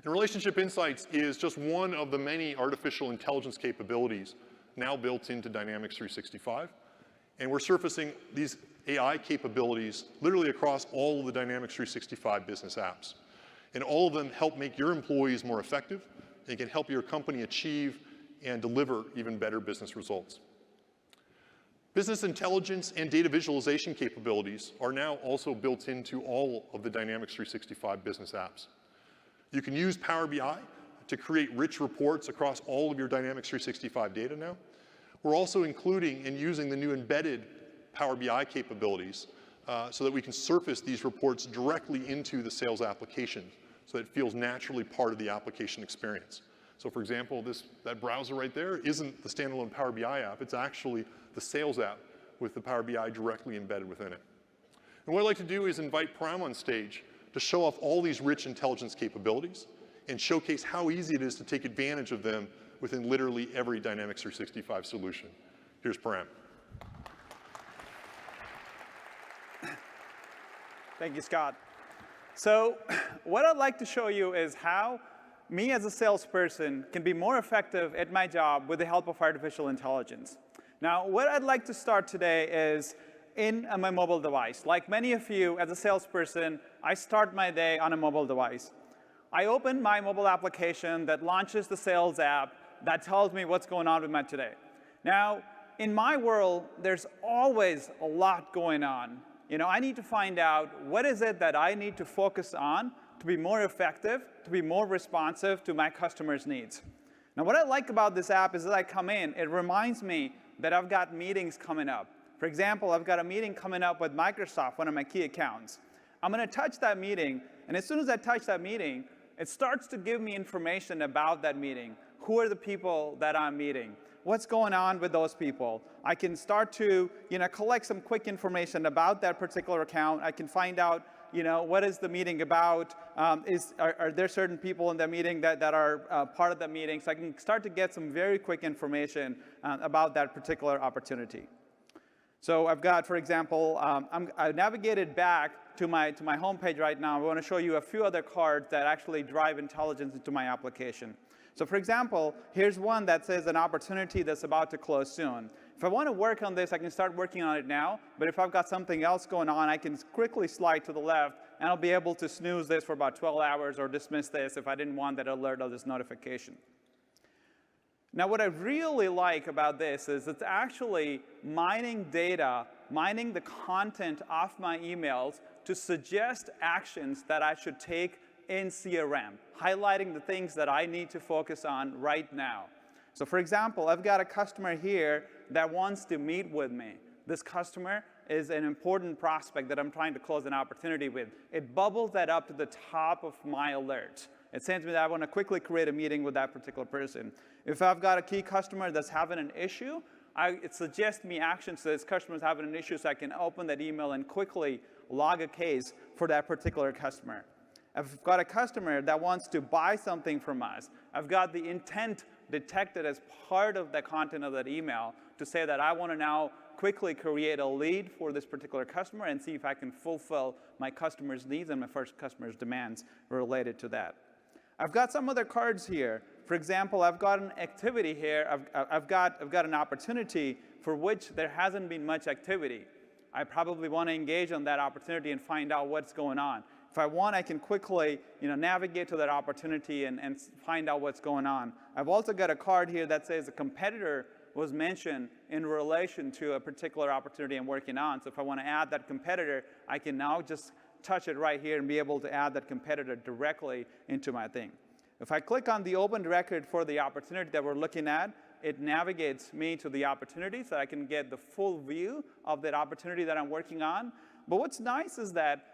And Relationship Insights is just one of the many artificial intelligence capabilities now built into Dynamics 365. And we're surfacing these AI capabilities literally across all of the Dynamics 365 business apps. And all of them help make your employees more effective and can help your company achieve and deliver even better business results. Business intelligence and data visualization capabilities are now also built into all of the Dynamics 365 business apps. You can use Power BI to create rich reports across all of your Dynamics 365 data now. We're also including and using the new embedded Power BI capabilities so that we can surface these reports directly into the sales application so that it feels naturally part of the application experience. So for example, that browser right there isn't the standalone Power BI app, it's actually the sales app with the Power BI directly embedded within it. And what I'd like to do is invite Param on stage to show off all these rich intelligence capabilities and showcase how easy it is to take advantage of them within literally every Dynamics 365 solution. Here's Param. Thank you, Scott. So what I'd like to show you is how me as a salesperson can be more effective at my job with the help of artificial intelligence. Now, what I'd like to start today is in my mobile device. Like many of you, as a salesperson, I start my day on a mobile device. I open my mobile application that launches the sales app that tells me what's going on with my today. Now, in my world, there's always a lot going on. You know, I need to find out what is it that I need to focus on to be more effective, to be more responsive to my customers' needs. Now, what I like about this app is that I come in, it reminds me that I've got meetings coming up. For example, I've got a meeting coming up with Microsoft, one of my key accounts. I'm going to touch that meeting, and as soon as I touch that meeting, it starts to give me information about that meeting. Who are the people that I'm meeting? What's going on with those people? I can start to, collect some quick information about that particular account. I can find out, what is the meeting about? Are there certain people in the meeting that are part of the meeting? So I can start to get some very quick information about that particular opportunity. So I've got, for example, I navigated back to my homepage right now. I want to show you a few other cards that actually drive intelligence into my application. So for example, here's one that says an opportunity that's about to close soon. If I want to work on this, I can start working on it now. But if I've got something else going on, I can quickly slide to the left, and I'll be able to snooze this for about 12 hours or dismiss this if I didn't want that alert or this notification. Now, what I really like about this is it's actually mining data, mining the content of my emails to suggest actions that I should take in CRM, highlighting the things that I need to focus on right now. So for example, I've got a customer here that wants to meet with me. This customer is an important prospect that I'm trying to close an opportunity with. It bubbles that up to the top of my alert. It sends me that I want to quickly create a meeting with that particular person. If I've got a key customer that's having an issue, it suggests me actions so this customer is having an issue so I can open that email and quickly log a case for that particular customer. If I've got a customer that wants to buy something from us, I've got the intent detected as part of the content of that email to say that I want to now quickly create a lead for this particular customer and see if I can fulfill my customer's needs and my first customer's demands related to that. I've got some other cards here. For example, I've got an activity here. I've got an opportunity for which there hasn't been much activity. I probably want to engage on that opportunity and find out what's going on. If I want, I can quickly navigate to that opportunity and find out what's going on. I've also got a card here that says a competitor was mentioned in relation to a particular opportunity I'm working on. So if I want to add that competitor, I can now just touch it right here and be able to add that competitor directly into my thing. If I click on the open record for the opportunity that we're looking at, it navigates me to the opportunity so I can get the full view of that opportunity that I'm working on. But what's nice is that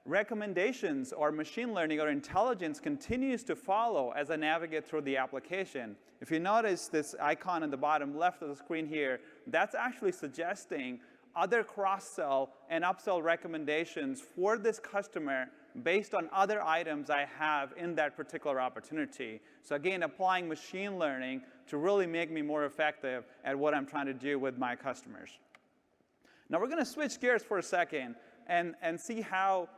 recommendations or machine learning or intelligence continues to follow as I navigate through the application. If you notice this icon in the bottom left of the screen here, that's actually suggesting other cross-sell and upsell recommendations for this customer based on other items I have in that particular opportunity. So again, applying machine learning to really make me more effective at what I'm trying to do with my customers. Now we're going to switch gears for a second and see how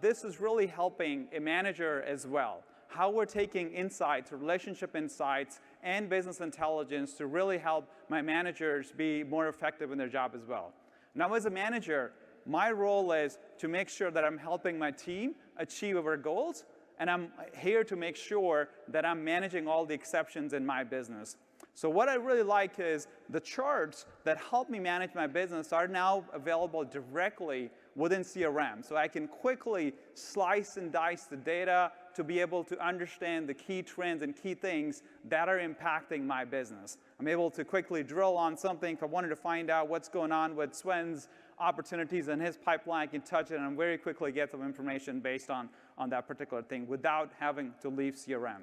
this is really helping a manager as well. how we're taking insights, relationship insights, and business intelligence to really help my managers be more effective in their job as well. Now, as a manager, my role is to make sure that I'm helping my team achieve our goals, and I'm here to make sure that I'm managing all the exceptions in my business. So what I really like is the charts that help me manage my business are now available directly within CRM. So I can quickly slice and dice the data to be able to understand the key trends and key things that are impacting my business. I'm able to quickly drill on something. If I wanted to find out what's going on with Sven's opportunities in his pipeline, I can touch it and very quickly get some information based on that particular thing without having to leave CRM.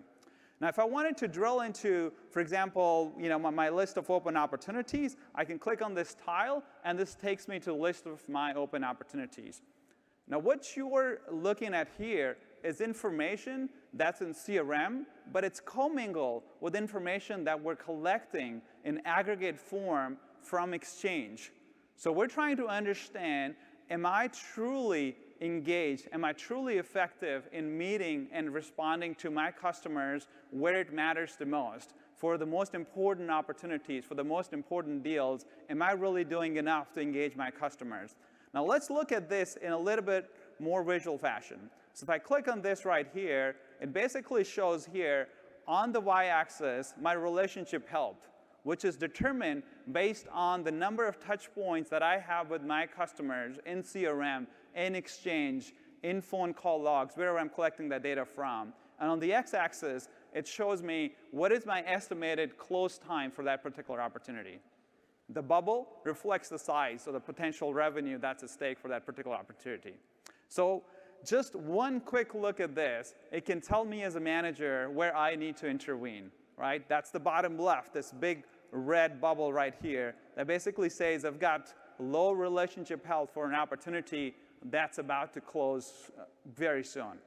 Now, if I wanted to drill into, for example, my list of open opportunities, I can click on this tile, and this takes me to the list of my open opportunities. Now, what you're looking at here is information that's in CRM, but it's commingled with information that we're collecting in aggregate form from Exchange. So we're trying to understand, am I truly engaged? Am I truly effective in meeting and responding to my customers where it matters the most? For the most important opportunities, for the most important deals, am I really doing enough to engage my customers? Now let's look at this in a little bit more visual fashion. So if I click on this right here, it basically shows here on the y-axis my relationship health, which is determined based on the number of touch points that I have with my customers in CRM, in Exchange, in phone call logs, wherever I'm collecting that data from. And on the x-axis, it shows me what is my estimated close time for that particular opportunity. The bubble reflects the size of the potential revenue that's at stake for that particular opportunity. So just one quick look at this, it can tell me as a manager where I need to intervene, right? That's the bottom left, this big red bubble right here that basically says I've got low relationship health for an opportunity that's about to close very soon.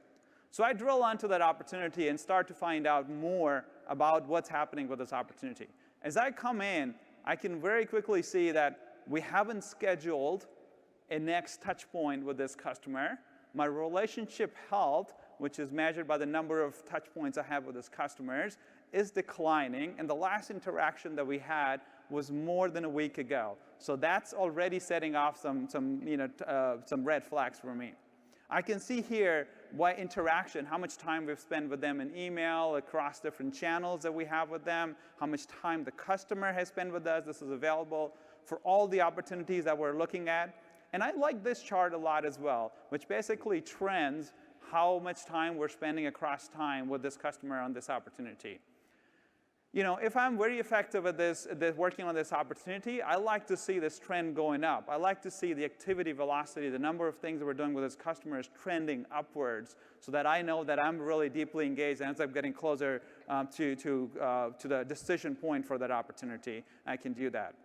So I drill onto that opportunity and start to find out more about what's happening with this opportunity. As I come in, I can very quickly see that we haven't scheduled a next touch point with this customer. My relationship health, which is measured by the number of touch points I have with these customers, is declining, and the last interaction that we had was more than a week ago. So that's already setting off some red flags for me. I can see here what interaction, how much time we've spent with them in email, across different channels that we have with them, how much time the customer has spent with us. This is available for all the opportunities that we're looking at. And I like this chart a lot as well, which basically trends how much time we're spending across time with this customer on this opportunity. If I'm very effective at this working on this opportunity, I like to see this trend going up. I like to see the activity velocity, the number of things that we're doing with this customer is trending upwards so that I know that I'm really deeply engaged and as I'm getting closer to the decision point for that opportunity, I can do that.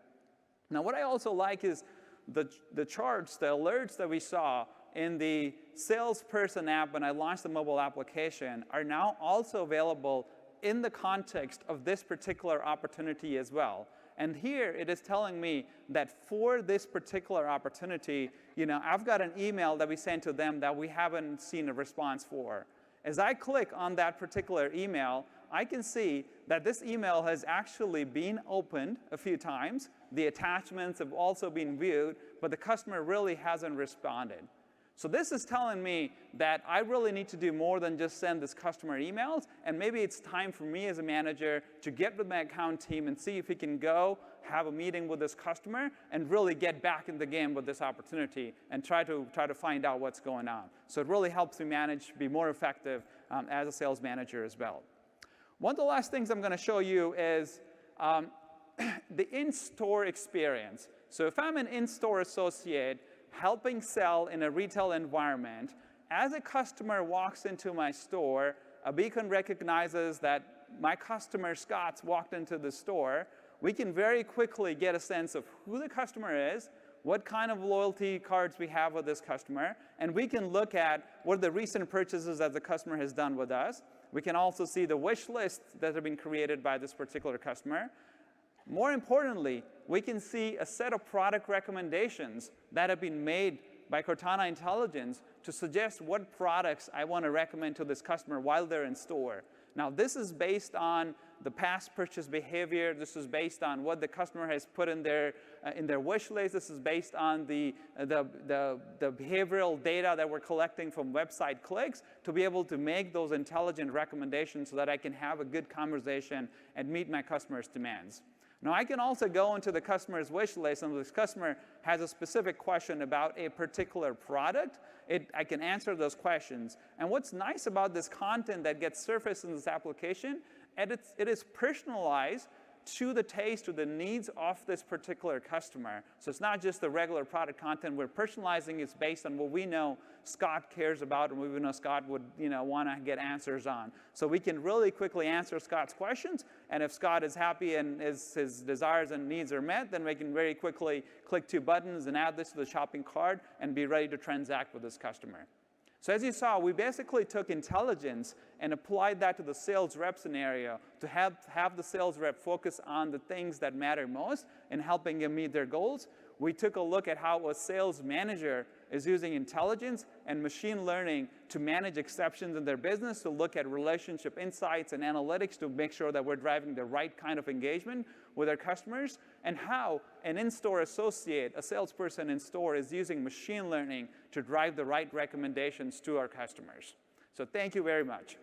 Now, what I also like is the charts, the alerts that we saw in the salesperson app when I launched the mobile application are now also available in the context of this particular opportunity as well. And here it is telling me that for this particular opportunity, I've got an email that we sent to them that we haven't seen a response for. As I click on that particular email, I can see that this email has actually been opened a few times. The attachments have also been viewed, but the customer really hasn't responded. So this is telling me that I really need to do more than just send this customer emails, and maybe it's time for me as a manager to get with my account team and see if we can go have a meeting with this customer and really get back in the game with this opportunity and try to find out what's going on. So it really helps me manage, be more effective as a sales manager as well. One of the last things I'm going to show you is the in-store experience. So if I'm an in-store associate helping sell in a retail environment, as a customer walks into my store, a beacon recognizes that my customer Scott's walked into the store. We can very quickly get a sense of who the customer is, what kind of loyalty cards we have with this customer, and we can look at what are the recent purchases that the customer has done with us. We can also see the wish lists that have been created by this particular customer. More importantly, we can see a set of product recommendations that have been made by Cortana Intelligence to suggest what products I want to recommend to this customer while they're in store. Now, this is based on the past purchase behavior. This is based on what the customer has put in their wish list. This is based on the behavioral data that we're collecting from website clicks to be able to make those intelligent recommendations so that I can have a good conversation and meet my customer's demands. Now, I can also go into the customer's wish list, and if this customer has a specific question about a particular product, I can answer those questions. And what's nice about this content that gets surfaced in this application, it is personalized to the taste, to the needs of this particular customer. So it's not just the regular product content. We're personalizing it based on what we know Scott cares about and what we know Scott would want to get answers on. So we can really quickly answer Scott's questions, and if Scott is happy and his desires and needs are met, then we can very quickly click 2 buttons and add this to the shopping cart and be ready to transact with this customer. So as you saw, we basically took intelligence and applied that to the sales rep scenario to have the sales rep focus on the things that matter most and helping them meet their goals. We took a look at how a sales manager is using intelligence and machine learning to manage exceptions in their business, to look at relationship insights and analytics to make sure that we're driving the right kind of engagement with our customers, and how an in-store associate, a salesperson in store, is using machine learning to drive the right recommendations to our customers. So thank you very much.